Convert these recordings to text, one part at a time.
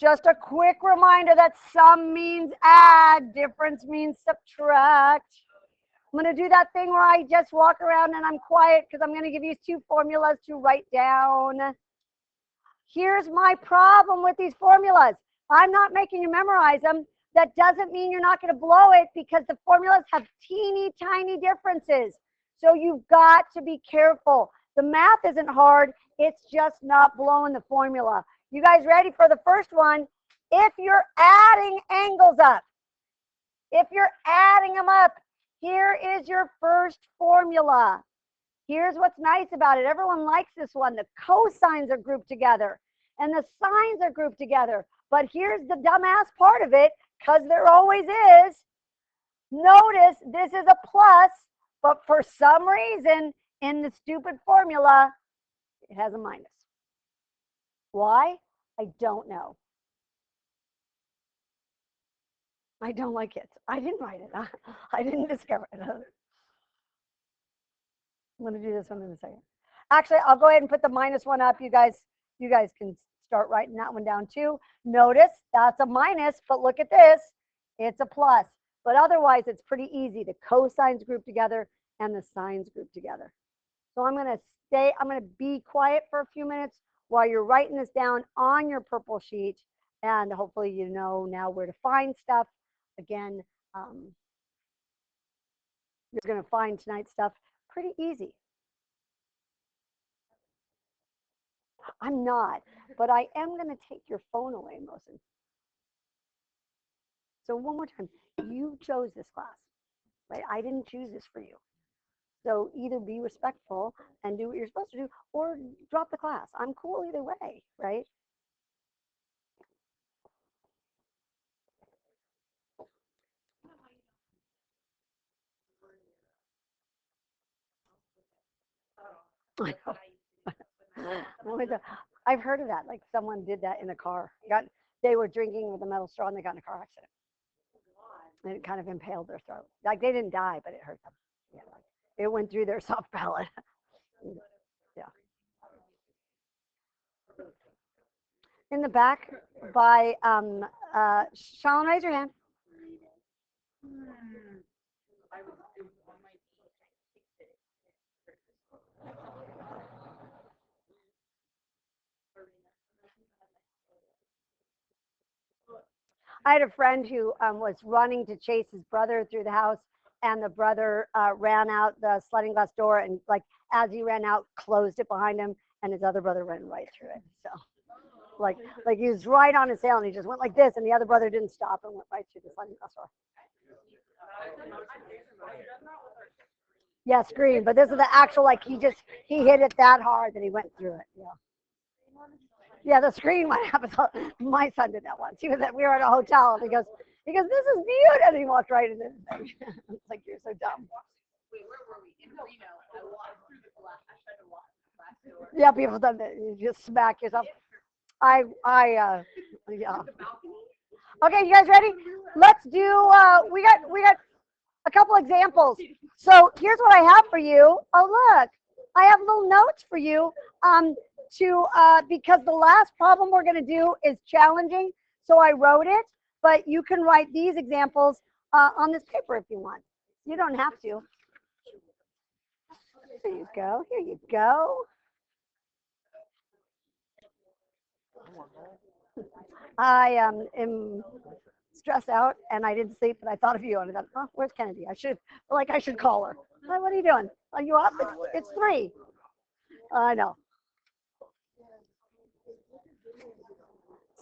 just a quick reminder that sum means add, difference means subtract. I'm going to do that thing where I just walk around and I'm quiet because I'm going to give you 2 formulas to write down. Here's my problem with these formulas. I'm not making you memorize them. That doesn't mean you're not going to blow it because the formulas have teeny tiny differences. So you've got to be careful. The math isn't hard. It's just not blowing the formula. You guys ready for the first one? If you're adding angles up, if you're adding them up, here is your first formula. Here's what's nice about it. Everyone likes this one. The cosines are grouped together and the sines are grouped together. But here's the dumbass part of it, because there always is. Notice this is a plus, but for some reason in the stupid formula, it has a minus. Why? I don't know. I don't like it. I didn't write it. I didn't discover it. I'm going to do this one in a second. Actually, I'll go ahead and put the minus one up. You guys can start writing that one down too. Notice that's a minus, but look at this. It's a plus. But otherwise, it's pretty easy. The cosines group together and the sines group together. So I'm going to be quiet for a few minutes while you're writing this down on your purple sheet. And hopefully you know now where to find stuff. Again, you're going to find tonight's stuff pretty easy. I'm not, but I am going to take your phone away, Mosin. So one more time, you chose this class, right? I didn't choose this for you. So either be respectful and do what you're supposed to do, or drop the class. I'm cool either way, right? I've heard of that. Like someone did that in a car. They were drinking with a metal straw and they got in a car accident. And it kind of impaled their throat. Like they didn't die, but it hurt them. Yeah, like it went through their soft palate. Yeah. In the back by Sean, raise your hand. I had a friend who was running to chase his brother through the house, and the brother ran out the sliding glass door, and like as he ran out, closed it behind him, and his other brother ran right through it. So, like he was right on his tail, and he just went like this, and the other brother didn't stop and went right through the sliding glass door. Yeah, screen, but this is the actual, like he hit it that hard that he went through it. Yeah. Yeah, the screen went up. My son did that once. We were at a hotel, and he goes, this is beautiful, and he walked right into the thing. It's like, you're so dumb. Wait, where were we? In Reno. I walked through the glass. I tried to walk through the glass door. Yeah, people done that. You just smack yourself. Yeah. Okay, you guys ready? Let's do. We got a couple examples. So here's what I have for you. Oh, look, I have little notes for you. Because the last problem we're going to do is challenging, so I wrote it, but you can write these examples on this paper if you want. You don't have to. There you go. Here you go. I am stressed out, and I didn't sleep, but I thought of you, and I thought, oh, where's Kennedy? I should call her. Hi, what are you doing? Are you up? It's 3. I know.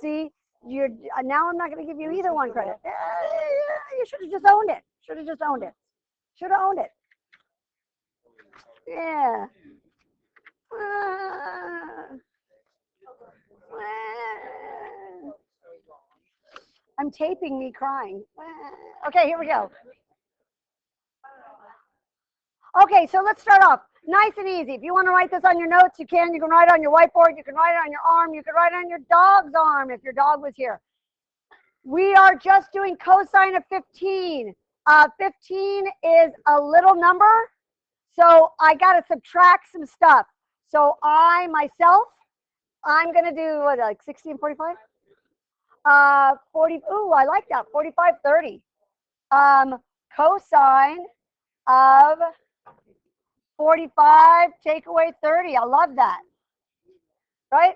See, now I'm not going to give you either one credit. You should have just owned it. Should have just owned it. Should have owned it. Yeah. I'm taping me crying. Okay, here we go. Okay, so let's start off. Nice and easy. If you want to write this on your notes, you can. You can write it on your whiteboard. You can write it on your arm. You can write it on your dog's arm if your dog was here. We are just doing cosine of 15. 15 is a little number, so I got to subtract some stuff. So I'm going to do what, like 1645? 40, ooh, I like that, 45, 30. Cosine of 45, take away 30. I love that, right?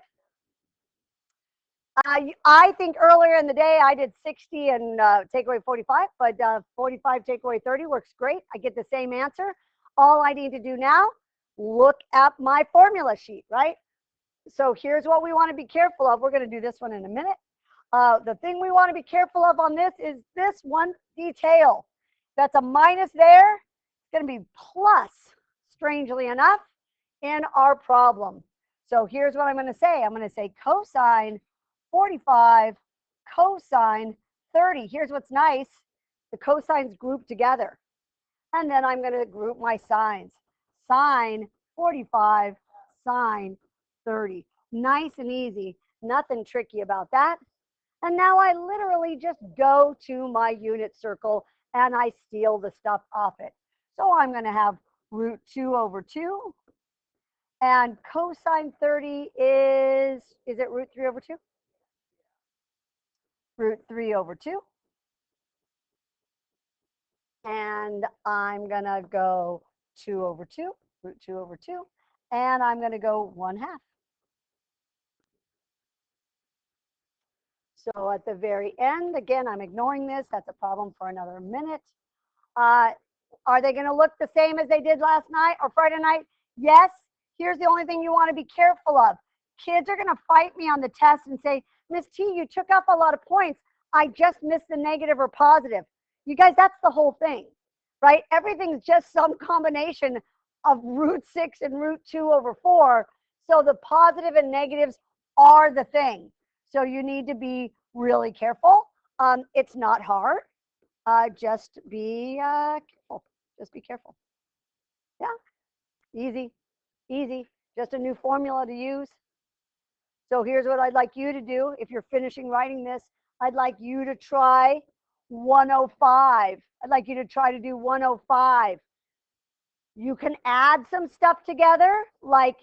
I think earlier in the day I did 60 and take away 45, but 45 take away 30 works great. I get the same answer. All I need to do now, look at my formula sheet, right? So here's what we want to be careful of. We're going to do this one in a minute. The thing we want to be careful of on this is this one detail. That's a minus there. It's going to be plus, strangely enough, in our problem. So here's what I'm going to say. I'm going to say cosine 45, cosine 30. Here's what's nice. The cosines group together. And then I'm going to group my sines. Sine 45, sine 30. Nice and easy. Nothing tricky about that. And now I literally just go to my unit circle and I steal the stuff off it. So I'm going to have root 2 over 2. And cosine 30 is it root 3 over 2? Root 3 over 2. And I'm going to go 2 over 2, root 2 over 2. And I'm going to go 1/2. So at the very end, again, I'm ignoring this. That's a problem for another minute. Are they going to look the same as they did last night or Friday night? Yes. Here's the only thing you want to be careful of. Kids are going to fight me on the test and say, Miss T, you took up a lot of points. I just missed the negative or positive. You guys, that's the whole thing, right? Everything's just some combination of root 6 and root 2 over 4. So the positive and negatives are the thing. So you need to be really careful. It's not hard. Just be careful. Just be careful. Yeah, easy, easy. Just a new formula to use. So here's what I'd like you to do. If you're finishing writing this, I'd like you to try 105. I'd like you to try to do 105. You can add some stuff together like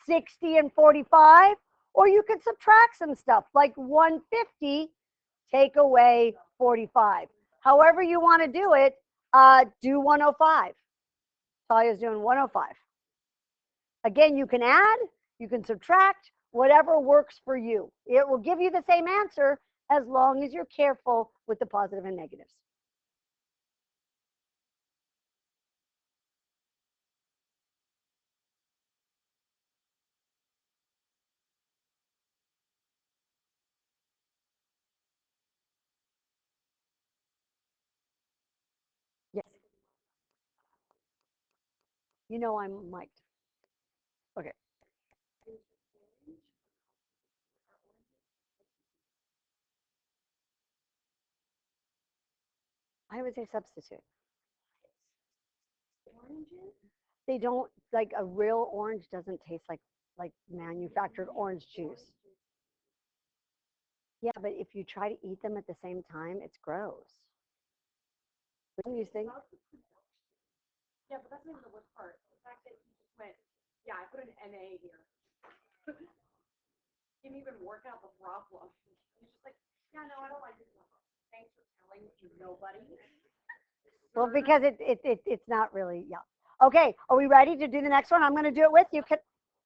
60 and 45, or you could subtract some stuff like 150, take away 45. However you want to do it, do 105. Talia's doing 105. Again, you can add, you can subtract, whatever works for you. It will give you the same answer as long as you're careful with the positive and negatives. Yes. You know I'm mic'd. Okay. I would say substitute. They don't, like a real orange doesn't taste like manufactured orange juice. Yeah, but if you try to eat them at the same time, it's gross. Wouldn't you think? Yeah, but that's not even the worst part. The fact that he just went, yeah, I put an NA here. Didn't even work out the problem. He's just like, yeah, no, I don't like this number. Thanks for telling nobody. Well, because it's not really, yeah. Okay, are we ready to do the next one? I'm going to do it with you.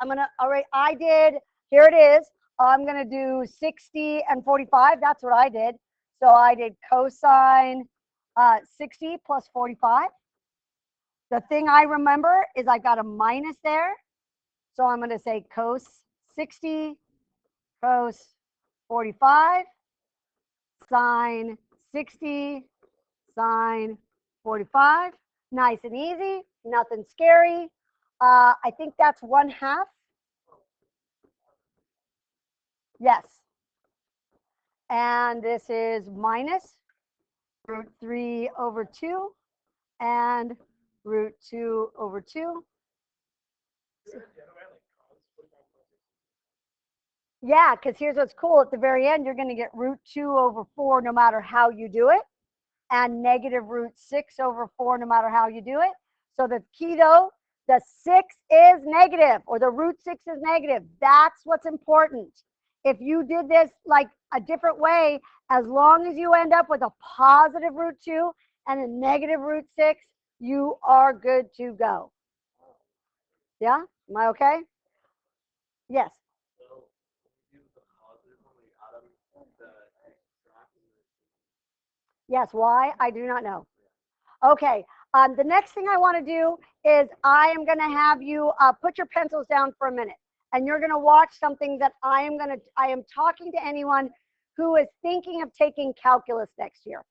All right, I did, here it is. I'm going to do 60 and 45. That's what I did. So I did cosine 60 plus 45. The thing I remember is I got a minus there. So I'm going to say cos 60, cos 45, sine 60, sine 45. Nice and easy, nothing scary. I think that's 1/2. Yes. And this is minus root 3 over 2 and root 2 over 2. Yeah, because here's what's cool. At the very end, you're going to get root 2 over 4 no matter how you do it, and negative root 6 over 4 no matter how you do it. So the key though, the 6 is negative, or the root 6 is negative. That's what's important. if you did this like a different way, as long as you end up with a positive root 2 and a negative root 6, you are good to go. Yeah? Am I okay? Yes. Yes. Why? I do not know. Okay. The next thing I want to do is I am going to have you put your pencils down for a minute, and you're going to watch something that I am talking to anyone who is thinking of taking calculus next year.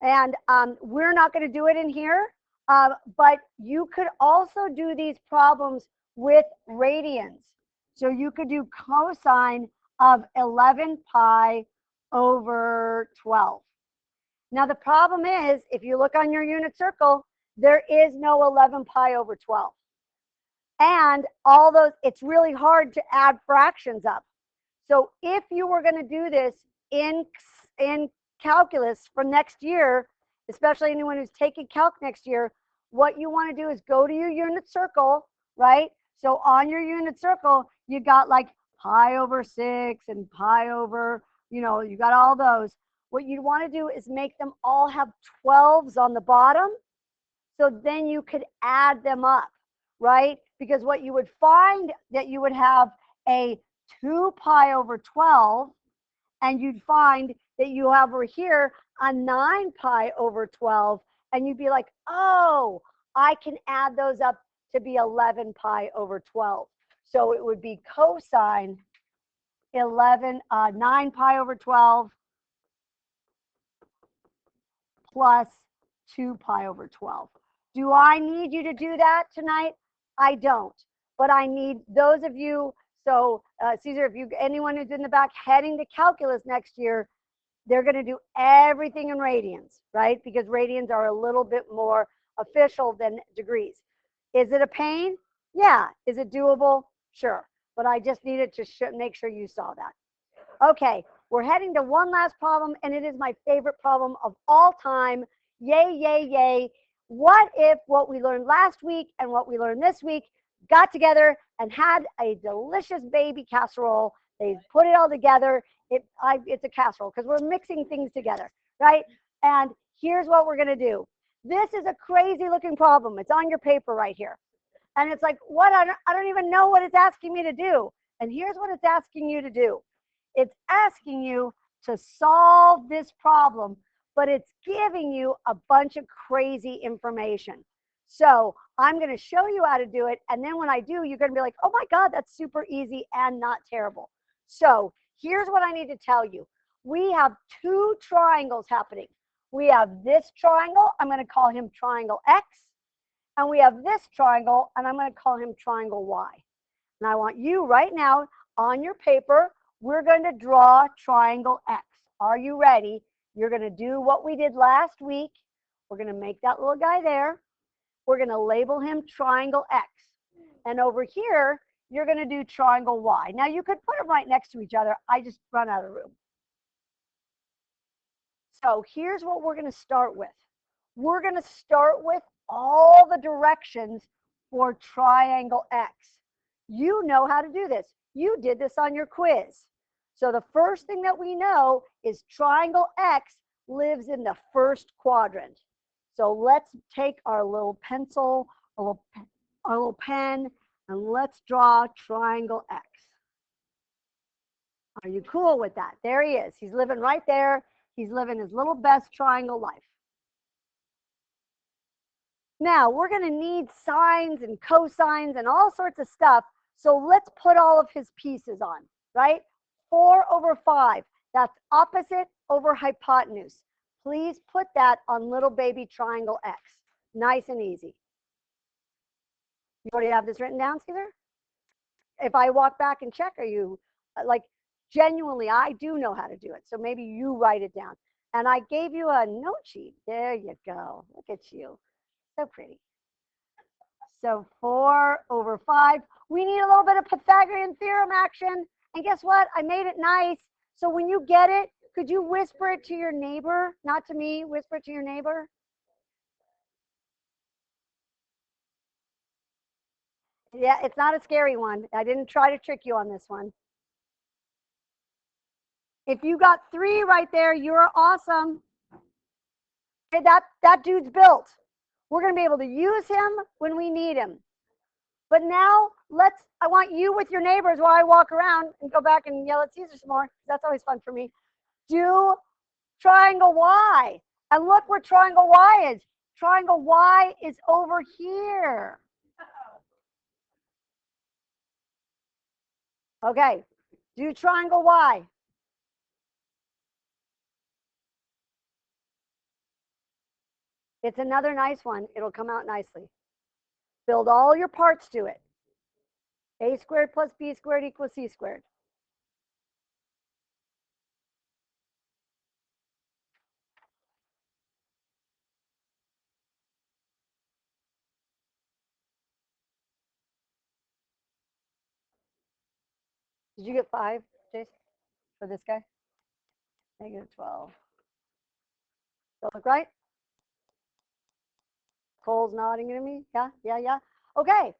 And we're not going to do it in here, but you could also do these problems with radians. So you could do cosine of 11 pi over 12. Now the problem is, if you look on your unit circle, there is no 11 pi over 12. And all those, it's really hard to add fractions up. So if you were going to do this in calculus for next year, especially anyone who's taking calc next year, what you want to do is go to your unit circle, right? So on your unit circle, you got like pi over 6 and pi over, you got all those. What you want to do is make them all have 12s on the bottom. So then you could add them up, right? Because what you would find that you would have a 2 pi over 12, and you'd find that you have over here a 9 pi over 12, and you'd be like, oh, I can add those up to be 11 pi over 12. So it would be cosine 9 pi over 12 plus 2 pi over 12. Do I need you to do that tonight? I don't, but I need those of you. So Caesar, if anyone who's in the back heading to calculus next year, they're going to do everything in radians, right? Because radians are a little bit more official than degrees. Is it a pain? Yeah. Is it doable? Sure. But I just needed to make sure you saw that. Okay, we're heading to one last problem, and it is my favorite problem of all time. Yay, yay, yay. What if what we learned last week and what we learned this week got together and had a delicious baby casserole? They put it all together. It's a casserole because we're mixing things together, right? And here's what we're going to do. This is a crazy looking problem. It's on your paper right here. And it's like, what? I don't even know what it's asking me to do. And here's what it's asking you to do. It's asking you to solve this problem, but it's giving you a bunch of crazy information. So I'm going to show you how to do it. And then when I do, you're going to be like, oh my God, that's super easy and not terrible. So here's what I need to tell you. We have two triangles happening. We have this triangle. I'm going to call him triangle X. And we have this triangle, and I'm going to call him triangle Y. And I want you right now on your paper, we're going to draw triangle X. Are you ready? You're going to do what we did last week. We're going to make that little guy there. We're going to label him triangle X. And over here, you're going to do triangle Y. Now, you could put them right next to each other. I just run out of room. So here's what we're going to start with. We're going to start with all the directions for triangle X. You know how to do this. You did this on your quiz. So the first thing that we know is triangle X lives in the first quadrant. So let's take our little pencil, our little pen, and let's draw triangle X. Are you cool with that? There he is. He's living right there. He's living his little best triangle life. Now, we're going to need sines and cosines and all sorts of stuff. So let's put all of his pieces on, right? 4 over 5, that's opposite over hypotenuse. Please put that on little baby triangle X. Nice and easy. You already have this written down, Caesar? If I walk back and check, are you like, genuinely, I do know how to do it. So maybe you write it down. And I gave you a note sheet. There you go. Look at you. So pretty. So 4 over 5. We need a little bit of Pythagorean theorem action. And guess what? I made it nice. So when you get it, could you whisper it to your neighbor? Not to me. Whisper it to your neighbor. Yeah, it's not a scary one. I didn't try to trick you on this one. If you got 3 right there, you're awesome. Okay, that dude's built. We're going to be able to use him when we need him. But now I want you with your neighbors while I walk around and go back and yell at Caesar some more. That's always fun for me. Do triangle Y. And look where triangle Y is. Triangle Y is over here. Okay, do triangle Y. It's another nice one. It'll come out nicely. Build all your parts to it. A squared plus B squared equals C squared. Did you get 5, Jason, for this guy? Negative 12. Does that look right? Cole's nodding at me. Yeah, yeah, yeah. Okay,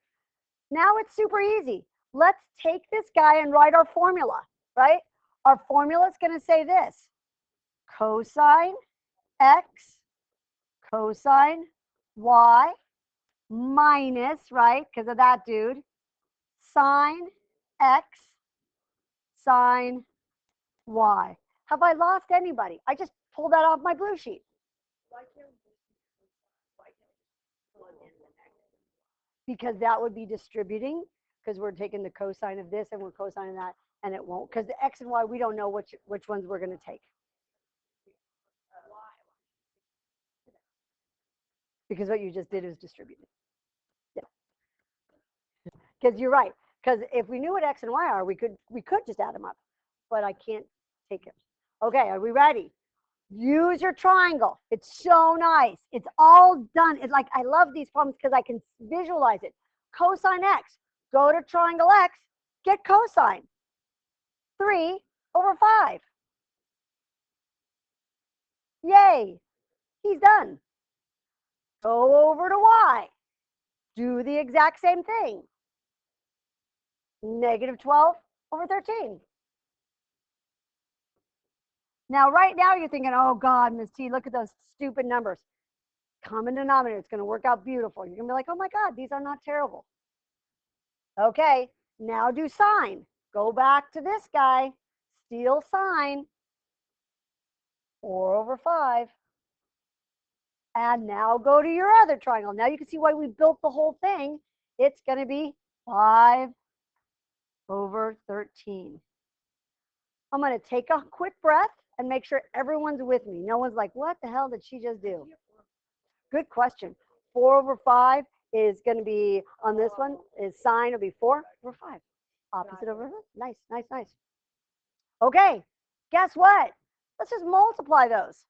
now it's super easy. Let's take this guy and write our formula, right? Our formula is going to say this. Cosine x cosine y minus, right, because of that dude, sine x sine y. Have I lost anybody? I just pulled that off my blue sheet. Because that would be distributing, because we're taking the cosine of this and we're cosining that, and it won't, because the x and y, we don't know which ones we're going to take. Because what you just did is distributed. Yeah. Because you're right. Because if we knew what x and y are, we could just add them up. But I can't take it. Okay, are we ready? Use your triangle. It's so nice. It's all done. It's like, I love these problems because I can visualize it. Cosine x. Go to triangle x. Get cosine. 3/5. Yay. He's done. Go over to y. Do the exact same thing. Negative 12/13. Now, right now, you're thinking, oh, God, Ms. T, look at those stupid numbers. Common denominator. It's going to work out beautiful. You're going to be like, oh, my God, these are not terrible. Okay, now do sine. Go back to this guy. Steal sine. 4/5. And now go to your other triangle. Now you can see why we built the whole thing. It's going to be 5/13. I'm going to take a quick breath and make sure everyone's with me. No one's like, what the hell did she just do? Good question. 4/5 is going to be, on this one, is sine will be 4/5. Opposite over, nice, nice, nice. Okay, guess what? Let's just multiply those.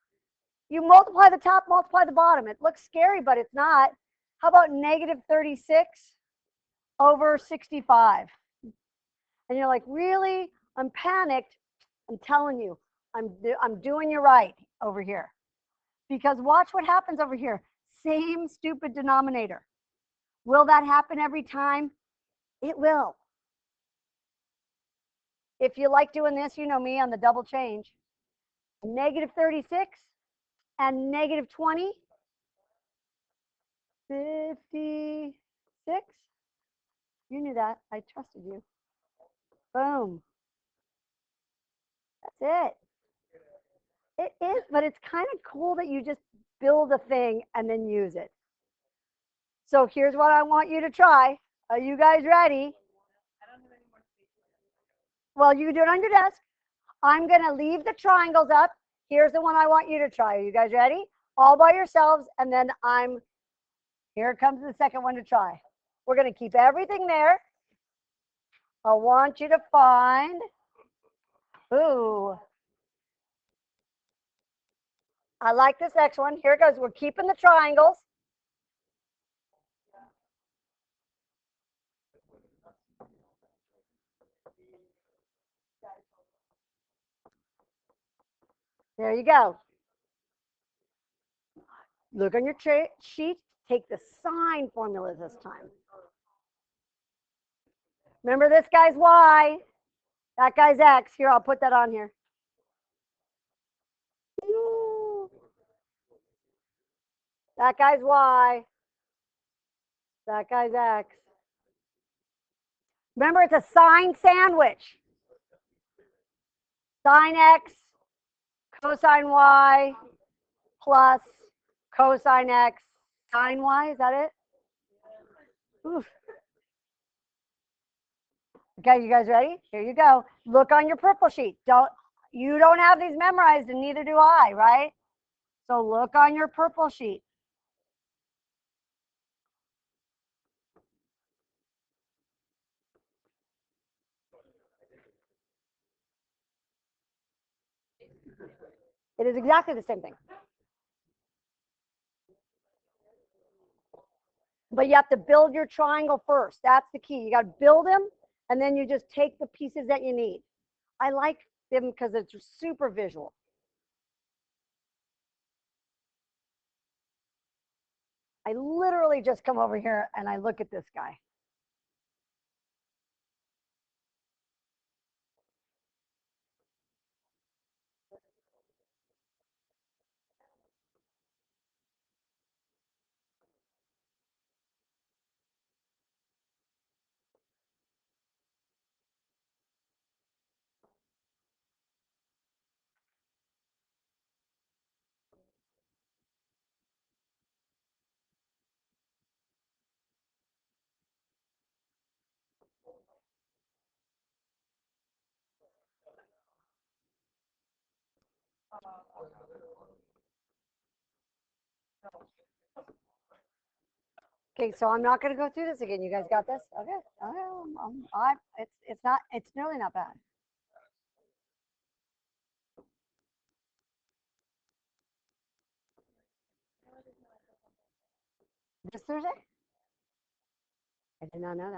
You multiply the top, multiply the bottom. It looks scary, but it's not. How about negative 36/65? And you're like, really? I'm panicked. I'm telling you, I'm doing you right over here. Because watch what happens over here. Same stupid denominator. Will that happen every time? It will. If you like doing this, you know me on the double change. Negative 36 and negative 20. 56. You knew that. I trusted you. Boom. That's it. It is, but it's kind of cool that you just build a thing and then use it. So here's what I want you to try. Are you guys ready? Well, you can do it on your desk. I'm going to leave the triangles up. Here's the one I want you to try. Are you guys ready? All by yourselves, and then here comes the second one to try. We're going to keep everything there. I want you to find, ooh, I like this next one. Here it goes. We're keeping the triangles. There you go. Look on your sheet. Take the sine formula this time. Remember, this guy's y. That guy's x. Here, I'll put that on here. That guy's Y. That guy's X. Remember, it's a sign sandwich. Sine X, cosine Y, plus cosine X, sine Y. Is that it? Oof. Okay, you guys ready? Here you go. Look on your purple sheet. You don't have these memorized, and neither do I, right? So look on your purple sheet. It is exactly the same thing. But you have to build your triangle first. That's the key. You got to build them, and then you just take the pieces that you need. I like them because it's super visual. I literally just come over here and I look at this guy. Okay, so I'm not going to go through this again. You guys got this? Okay. It's really not bad. This Thursday? I did not know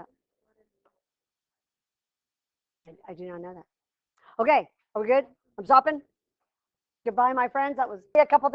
that. I do not know that. Okay, are we good? I'm stopping. Goodbye, my friends. That was a couple things.